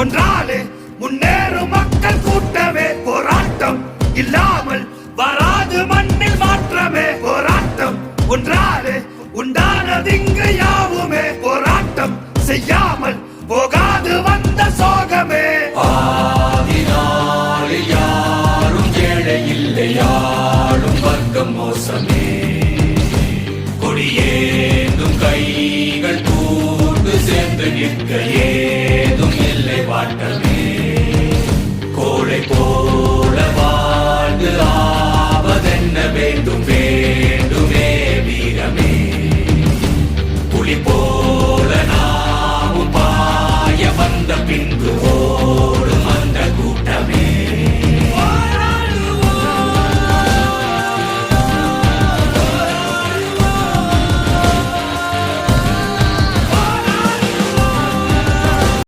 ஒன்றாலே முன்னேறும் மக்கள் கூட்டமே. போராட்டம் இல்லாமல் வராது மண்ணில் மாற்றமே. போராட்டம் ஒன்றாலே உண்டானதிங்கு யாவுமே. போராட்டம் செய்யாமல் போகாது வந்த சோகமே. ஆதினாளில் யாரும் ஏழை இல்லை, யாரும் வர்க்கம் மோசமே. கொடியேந்தும் கைகள் கூட்டு சேர்ந்து நிற்க ஏதும் இல்லை வாட்டமே. கோழை போல வாழ்ந்து ஆவதென்ன வேண்டும், வேண்டுமே வீரமே.